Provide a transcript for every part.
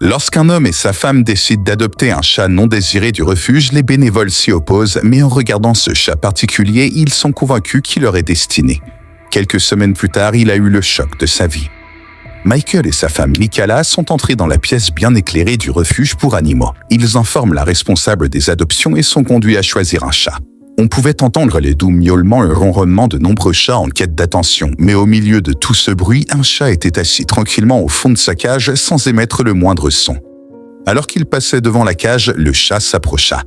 Lorsqu'un homme et sa femme décident d'adopter un chat non désiré du refuge, les bénévoles s'y opposent, mais en regardant ce chat particulier, ils sont convaincus qu'il leur est destiné. Quelques semaines plus tard, il a eu le choc de sa vie. Michael et sa femme Michaela sont entrés dans la pièce bien éclairée du refuge pour animaux. Ils informent la responsable des adoptions et sont conduits à choisir un chat. On pouvait entendre les doux miaulements et ronronnements de nombreux chats en quête d'attention, mais au milieu de tout ce bruit, un chat était assis tranquillement au fond de sa cage sans émettre le moindre son. Alors qu'il passait devant la cage, le chat s'approcha.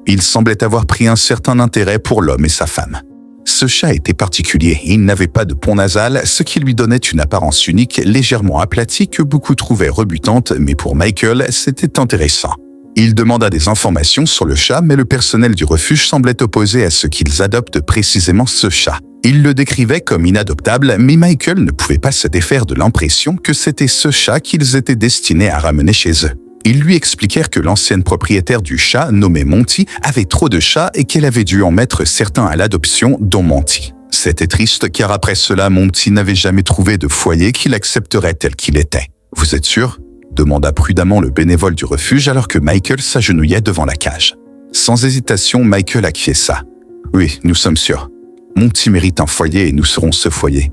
Il semblait avoir pris un certain intérêt pour l'homme et sa femme. Ce chat était particulier, il n'avait pas de pont nasal, ce qui lui donnait une apparence unique, légèrement aplatie que beaucoup trouvaient rebutante, mais pour Michael, c'était intéressant. Il demanda des informations sur le chat, mais le personnel du refuge semblait opposé à ce qu'ils adoptent précisément ce chat. Il le décrivait comme inadoptable, mais Michael ne pouvait pas se défaire de l'impression que c'était ce chat qu'ils étaient destinés à ramener chez eux. Ils lui expliquèrent que l'ancienne propriétaire du chat, nommée Monty, avait trop de chats et qu'elle avait dû en mettre certains à l'adoption, dont Monty. C'était triste car après cela, Monty n'avait jamais trouvé de foyer qu'il accepterait tel qu'il était. « Vous êtes sûr ?» demanda prudemment le bénévole du refuge alors que Michael s'agenouillait devant la cage. Sans hésitation, Michael acquiesça. « Oui, nous sommes sûrs. Monty mérite un foyer et nous serons ce foyer. »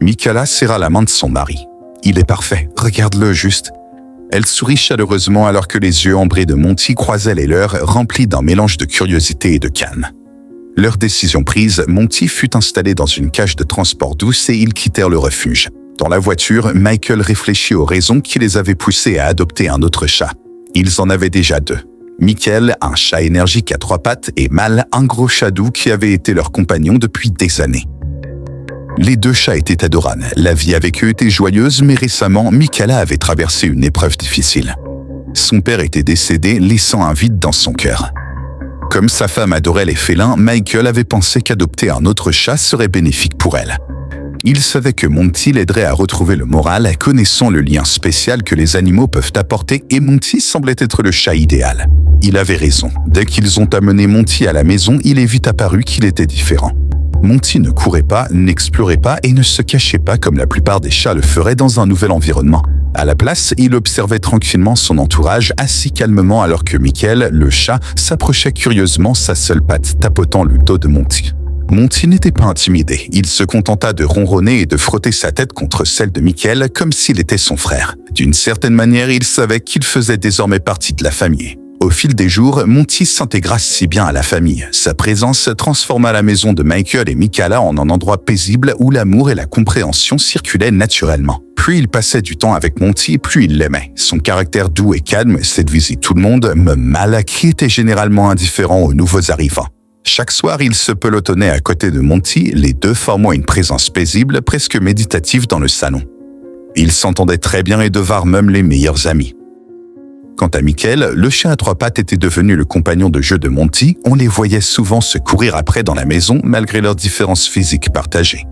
Michaela serra la main de son mari. « Il est parfait, regarde-le juste. » Elle sourit chaleureusement alors que les yeux ambrés de Monty croisaient les leurs, remplis d'un mélange de curiosité et de calme. Leur décision prise, Monty fut installé dans une cage de transport douce et ils quittèrent le refuge. Dans la voiture, Michael réfléchit aux raisons qui les avaient poussés à adopter un autre chat. Ils en avaient déjà deux. Michael, un chat énergique à 3 pattes, et Mal, un gros chat doux qui avait été leur compagnon depuis des années. Les 2 chats étaient adorables. La vie avec eux était joyeuse, mais récemment, Michaela avait traversé une épreuve difficile. Son père était décédé, laissant un vide dans son cœur. Comme sa femme adorait les félins, Michael avait pensé qu'adopter un autre chat serait bénéfique pour elle. Il savait que Monty l'aiderait à retrouver le moral, connaissant le lien spécial que les animaux peuvent apporter, et Monty semblait être le chat idéal. Il avait raison. Dès qu'ils ont amené Monty à la maison, il est vite apparu qu'il était différent. Monty ne courait pas, n'explorait pas et ne se cachait pas comme la plupart des chats le feraient dans un nouvel environnement. À la place, il observait tranquillement son entourage, assis calmement alors que Michael, le chat, s'approchait curieusement, sa seule patte tapotant le dos de Monty. Monty n'était pas intimidé. Il se contenta de ronronner et de frotter sa tête contre celle de Michael comme s'il était son frère. D'une certaine manière, il savait qu'il faisait désormais partie de la famille. Au fil des jours, Monty s'intégra si bien à la famille. Sa présence transforma la maison de Michael et Michaela en un endroit paisible où l'amour et la compréhension circulaient naturellement. Plus il passait du temps avec Monty, plus il l'aimait. Son caractère doux et calme séduisit tout le monde, même Mal, qui était généralement indifférent aux nouveaux arrivants. Chaque soir, il se pelotonnait à côté de Monty, les 2 formant une présence paisible, presque méditative dans le salon. Ils s'entendaient très bien et devinrent même les meilleurs amis. Quant à Michael, le chien à 3 pattes était devenu le compagnon de jeu de Monty. On les voyait souvent se courir après dans la maison, malgré leurs différences physiques partagées.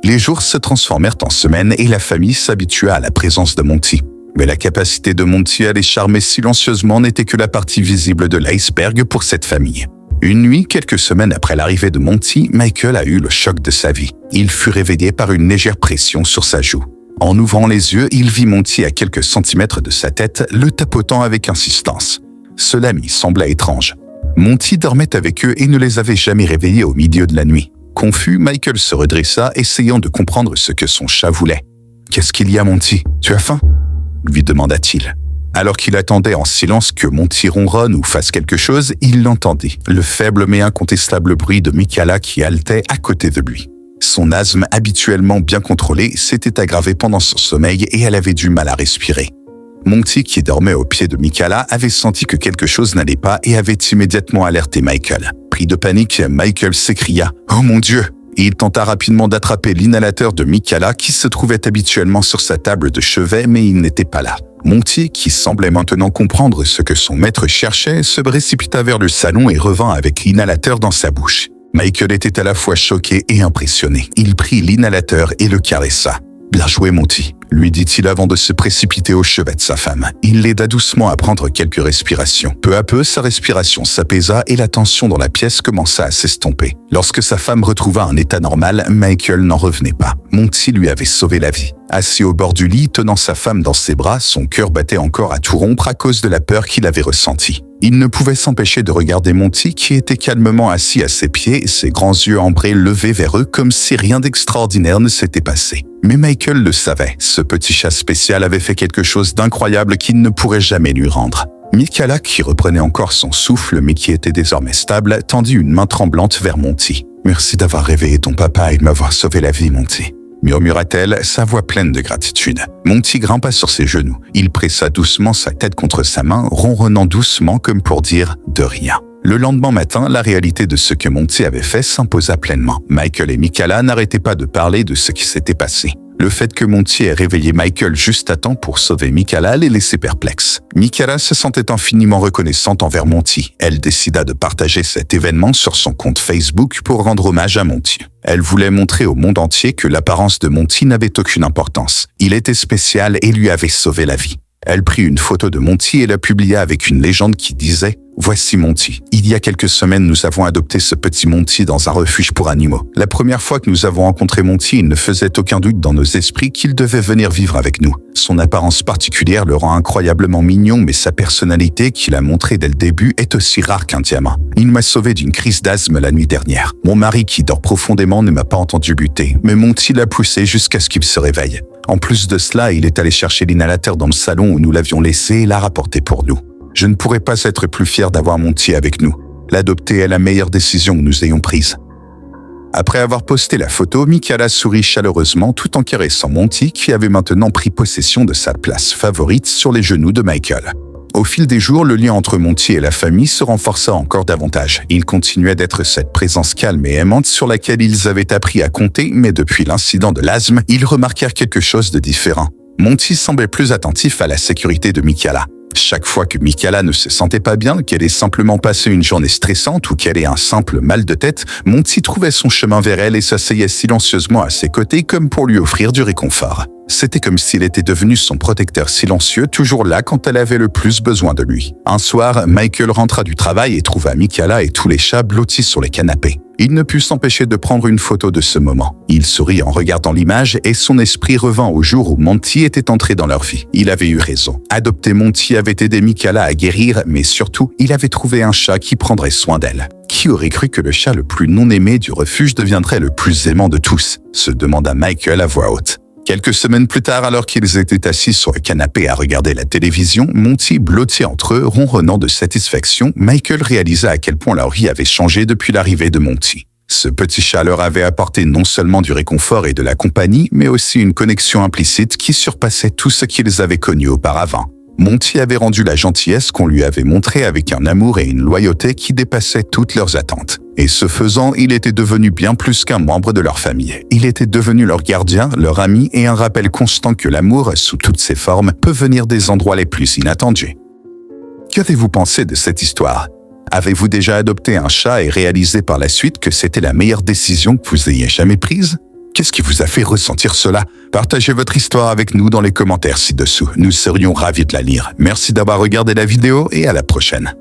Les jours se transformèrent en semaines et la famille s'habitua à la présence de Monty. Mais la capacité de Monty à les charmer silencieusement n'était que la partie visible de l'iceberg pour cette famille. Une nuit, quelques semaines après l'arrivée de Monty, Michael a eu le choc de sa vie. Il fut réveillé par une légère pression sur sa joue. En ouvrant les yeux, il vit Monty à quelques centimètres de sa tête, le tapotant avec insistance. Cela lui sembla étrange. Monty dormait avec eux et ne les avait jamais réveillés au milieu de la nuit. Confus, Michael se redressa, essayant de comprendre ce que son chat voulait. « Qu'est-ce qu'il y a, Monty ? Tu as faim ?» lui demanda-t-il. Alors qu'il attendait en silence que Monty ronronne ou fasse quelque chose, il l'entendit, le faible mais incontestable bruit de Michaela qui haletait à côté de lui. Son asthme, habituellement bien contrôlé, s'était aggravé pendant son sommeil et elle avait du mal à respirer. Monty, qui dormait au pied de Michaela, avait senti que quelque chose n'allait pas et avait immédiatement alerté Michael. Pris de panique, Michael s'écria « Oh mon Dieu !» et il tenta rapidement d'attraper l'inhalateur de Michaela qui se trouvait habituellement sur sa table de chevet mais il n'était pas là. Monty, qui semblait maintenant comprendre ce que son maître cherchait, se précipita vers le salon et revint avec l'inhalateur dans sa bouche. Michael était à la fois choqué et impressionné. Il prit l'inhalateur et le caressa. « Bien joué, Monty », lui dit-il avant de se précipiter au chevet de sa femme. Il l'aida doucement à prendre quelques respirations. Peu à peu, sa respiration s'apaisa et la tension dans la pièce commença à s'estomper. Lorsque sa femme retrouva un état normal, Michael n'en revenait pas. Monty lui avait sauvé la vie. Assis au bord du lit, tenant sa femme dans ses bras, son cœur battait encore à tout rompre à cause de la peur qu'il avait ressentie. Il ne pouvait s'empêcher de regarder Monty qui était calmement assis à ses pieds, ses grands yeux ambrés levés vers eux comme si rien d'extraordinaire ne s'était passé. Mais Michael le savait, ce petit chat spécial avait fait quelque chose d'incroyable qu'il ne pourrait jamais lui rendre. Michaela, qui reprenait encore son souffle mais qui était désormais stable, tendit une main tremblante vers Monty. « Merci d'avoir réveillé ton papa et de m'avoir sauvé la vie, Monty. » murmura-t-elle, sa voix pleine de gratitude. Monty grimpa sur ses genoux. Il pressa doucement sa tête contre sa main, ronronnant doucement comme pour dire « de rien ». Le lendemain matin, la réalité de ce que Monty avait fait s'imposa pleinement. Michael et Michaela n'arrêtaient pas de parler de ce qui s'était passé. Le fait que Monty ait réveillé Michael juste à temps pour sauver Michaela les laissait perplexes. Michaela se sentait infiniment reconnaissante envers Monty. Elle décida de partager cet événement sur son compte Facebook pour rendre hommage à Monty. Elle voulait montrer au monde entier que l'apparence de Monty n'avait aucune importance. Il était spécial et lui avait sauvé la vie. Elle prit une photo de Monty et la publia avec une légende qui disait « Voici Monty. Il y a quelques semaines, nous avons adopté ce petit Monty dans un refuge pour animaux. La première fois que nous avons rencontré Monty, il ne faisait aucun doute dans nos esprits qu'il devait venir vivre avec nous. Son apparence particulière le rend incroyablement mignon, mais sa personnalité, qu'il a montrée dès le début, est aussi rare qu'un diamant. Il m'a sauvé d'une crise d'asthme la nuit dernière. Mon mari, qui dort profondément, ne m'a pas entendu buter, mais Monty l'a poussé jusqu'à ce qu'il se réveille. En plus de cela, il est allé chercher l'inhalateur dans le salon où nous l'avions laissé et l'a rapporté pour nous. Je ne pourrais pas être plus fier d'avoir Monty avec nous. L'adopter est la meilleure décision que nous ayons prise. » Après avoir posté la photo, Michaela sourit chaleureusement tout en caressant Monty qui avait maintenant pris possession de sa place favorite sur les genoux de Michael. Au fil des jours, le lien entre Monty et la famille se renforça encore davantage. Il continuait d'être cette présence calme et aimante sur laquelle ils avaient appris à compter, mais depuis l'incident de l'asthme, ils remarquèrent quelque chose de différent. Monty semblait plus attentif à la sécurité de Michaela. Chaque fois que Michaela ne se sentait pas bien, qu'elle ait simplement passé une journée stressante ou qu'elle ait un simple mal de tête, Monty trouvait son chemin vers elle et s'asseyait silencieusement à ses côtés comme pour lui offrir du réconfort. C'était comme s'il était devenu son protecteur silencieux, toujours là quand elle avait le plus besoin de lui. Un soir, Michael rentra du travail et trouva Michaela et tous les chats blottis sur les canapés. Il ne put s'empêcher de prendre une photo de ce moment. Il sourit en regardant l'image et son esprit revint au jour où Monty était entré dans leur vie. Il avait eu raison. Adopter Monty avait aidé Michaela à guérir, mais surtout, il avait trouvé un chat qui prendrait soin d'elle. Qui aurait cru que le chat le plus non aimé du refuge deviendrait le plus aimant de tous? Se demanda Michael à voix haute. Quelques semaines plus tard, alors qu'ils étaient assis sur le canapé à regarder la télévision, Monty blotti entre eux, ronronnant de satisfaction, Michael réalisa à quel point leur vie avait changé depuis l'arrivée de Monty. Ce petit chat leur avait apporté non seulement du réconfort et de la compagnie, mais aussi une connexion implicite qui surpassait tout ce qu'ils avaient connu auparavant. Monty avait rendu la gentillesse qu'on lui avait montrée avec un amour et une loyauté qui dépassaient toutes leurs attentes. Et ce faisant, il était devenu bien plus qu'un membre de leur famille. Il était devenu leur gardien, leur ami et un rappel constant que l'amour, sous toutes ses formes, peut venir des endroits les plus inattendus. Qu'avez-vous pensé de cette histoire? Avez-vous déjà adopté un chat et réalisé par la suite que c'était la meilleure décision que vous ayez jamais prise? Qu'est-ce qui vous a fait ressentir cela? Partagez votre histoire avec nous dans les commentaires ci-dessous. Nous serions ravis de la lire. Merci d'avoir regardé la vidéo et à la prochaine.